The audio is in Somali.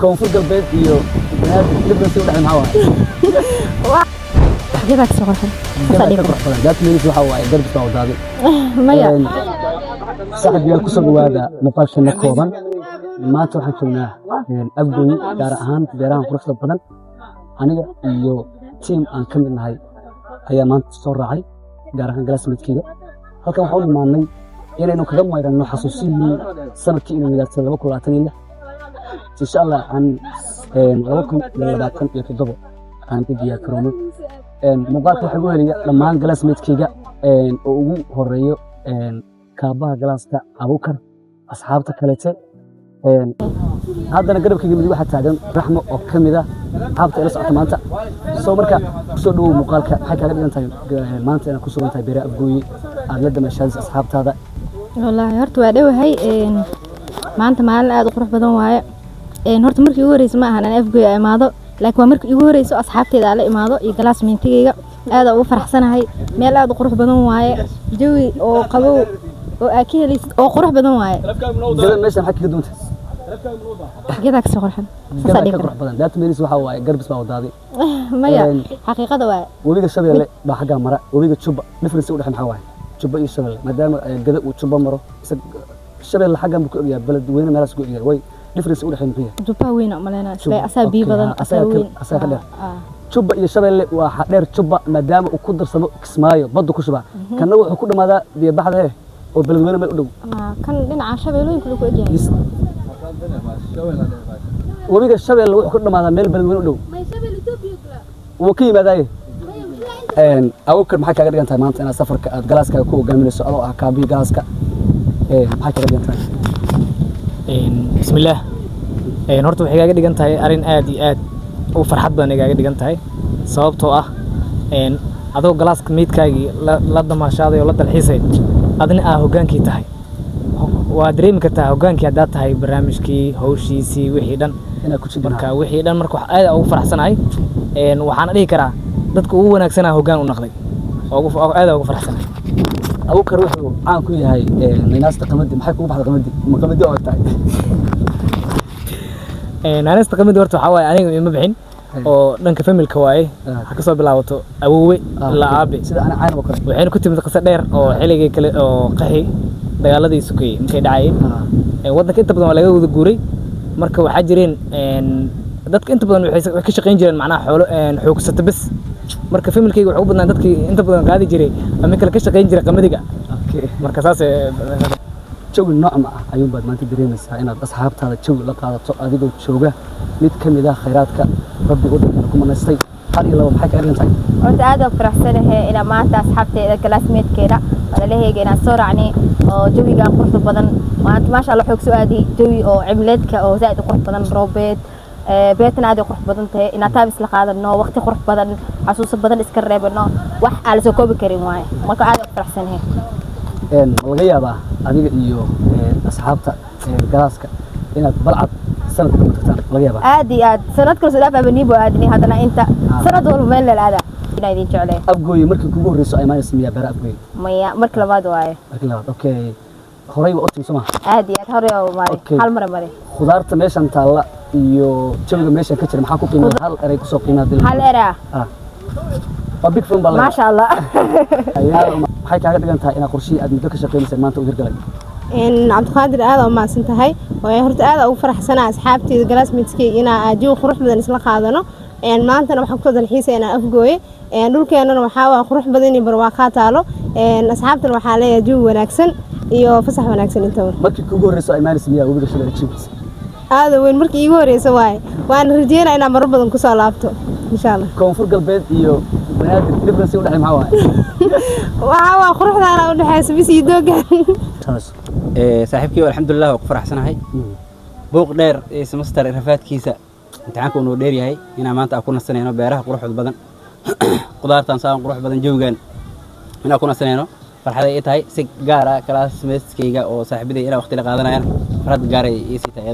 koonfur galbeed iyo banaadir libnasi u dhaxay maxaa جدك صراحة ذات ميليس waxa waaye garbi soo daaday maya saxib yeel ku soo dhawaada muuqaalkeena kooban maanta waxaan joognaa abgoy gaar ahaan beeraha quruxda badan aniga iyo team aan ka mid nahay ayaa maanta soo raacay gaar ahaan glassmatekiga halkan waxaan u imaanay inaynu kaga maydhanno xasuusinii sanadkii inuu midaasay 2026 insha Allah aan 2027 aan ka diyaar garoono muuqaalka waxa ugu heliya dhammaan glassmatekiga oo ugu horeeyo kaabaha galaaska Abukar asxaabta kaleete haddana garabkayga mid waxa taagan raxmo oo kamid ah asxaabta ila socota maanta soo marka soo dhaw muuqaalka waxay kaaga dhigan tahay maanta inaan ku sugan tahay beera abgooy aad la damashaadis asxaabtaada wallahi horta waa dhawahay maanta maalin aad u qurux badan waaye horta markii ugu horeysay ma ahan aan afgooy imaado laakiin waa markii ugu horeysay asxaabteeda la imaado iyo glassmatekiga aad ugu faraxsanahay meel aad u qurux badan waaye jawi oo qabow oo aakhiris oo qurux badan waaye gadan meeshan waxa kaga duunta جدك صراحة qurux badan ذات ميليس waxa waaye garbis baa wadaaday maya xaqiiqada waa waliga shabeelle baa xaga mara waliga Juba difference u dhaxay maxaa waaye Juba iyo shabeelle maadaama gada uu Juba maro shabeelle xaga ku ogyahay balad weyna meelaas ku ogyahay way difference u dhaxay maxay Juba weyn oo maleena isla asabi badan asawi Juba iyo shabeelle waa xadheer Juba maadaama uu ku darsamo Kismaayo badu ku shuba kana wuxuu ku dhamaadaa biyo baxda oo balad weyna meel u dhow kan dhinaca shabeellooyinka lagu ogyahay wabiga shabeelle wuxuu ku dhamaadaa meel balad weyn u dhow wuu ka yimaaday Abukar maxay kaaga dhigan tahay maanta inaad safarka aad galaaska ku hogaaminayso adoo ah kaabiga galaaska maxay kaaga dhigan tahay bismillaah horta waxay kaaga dhigan tahay arin aad iyo aad u farxad badan ay kaaga dhigan tahay sababtoo ah adoo galaaska meedkaagii la damaashaaday oo la dalxiisay adna hogaankii tahay waa dareemi kartaa hogaankii haddaad tahay barnaamijkii hawshiisii wixii dhan inaad ku jirto marka wixii dhan marka wax aad ugu faraxsanahay waxaan dhihi karaa dadka ugu wanaagsanaa hogaan u noqday oo aad ugu faraxsanahay Abukar wuxuu caan ku yahay ninaasta qamadi maxay kugu baxday qamadi oo tahay ninaasta qamadi horta waxa waaye aniga ma bixin oo dhanka familka waaye waxa ka soo bilaabato awoowe la aabe sida ana caan kale waxayna ku timid qasa dheer oo xilligii kale oo qaxi dagaaladii sukay markay dhacayeen wadanka inta badan waa laga wada guuray marka waxa jireen dadka inta badan waxay ka shaqeyn jireen macnaha xoolo xoogsata bas marka familkayga wuxuu u badnaa dadkii inta badan qaadi jiray ama kale ka shaqeyn jiray qamadiga marka saas jawi nooc ma ah ayuu baad maanta dareemaysaa inaad asxaabtaada jawi la qaadato adigoo jooga mid kamid ah khayraadka rabbi u dhigay ku manaystay hal iyo laba maxay ka dhigan tahay horta aad u faraxsanahay ina maanta asxaabteeda glassmatekeeda walaalaheega inaan soo raacnay oo jawiga qurux badan maanta ma sha Allah xoog soo aadi jawi oo cimladka oo zaid qurux badan roobeed beetna aad qurux badan tahay ina taabis la qaadano waqti qurux badan xasuus badan iska reebano wax aan soo koobi karin waay marka aad u faraxsanahay laga yaabaa adiga iyo asxaabta galaaska inaad balcad sanadka ku tagtaan laga yaabaa aad iyo aad sanadka soo dhaafay niibo aadni hadana inta sanad walba meel la aada inay idin jeclay abgooy markii kugu horeyso ay maayis miya beera abgooy maya markii labaad waaye markii labaad okay horay waa otin soma aad iyo aad horay oo maray hal mar maray khudaarta meeshan taala iyo jawiga meeshan ka jira maxaa ku qiimeeyaa hal eray ku soo qiimeeyaa hal era big film bal ma sha Allah waxay kaaga dhigan tahay inaad qorshii aad muddo ka shaqeynaysaa maanta u hirgalay cabdiqaadir aad oo maasan tahay oo horta aad ugu faraxsanahay asxaabteeda glassmatekiga inaa ajiyo qurux badan isla qaadano maantana waxaan ku dalxiisaynaa afgooye dhulkeenana waxaa waa qurux badan iyo barwaaqo taalo asxaabtana waxaa leeyahay jawi wanaagsan iyo fasax wanaagsan inta markii kugu horeyso ay maanis miyaa ugu gashay jawigiisa aad weyn markii iigu horeyso waaye waan rajeynayaa inaan marar badan ku soo laabto insha Allah koonfur galbeed iyo banaadir difference u dhaxay maxaa waaye waa quruxdaana u dhaxaysa bis iyo doogan saaxiibkii alxamdulillah waa ku faraxsanahay buuq dheer ee semester rafaadkiisa imtixaanka uu dheer yahay inaan maanta ku nasanayno beeraha quruxda badan qudaartan saan qurux badan joogan inaan ku nasanayno farxad ay tahay si gaar ah classmateskayga oo saaxiibadey ila waqti la qaadanayaan farxad gaar ah ay sii tahay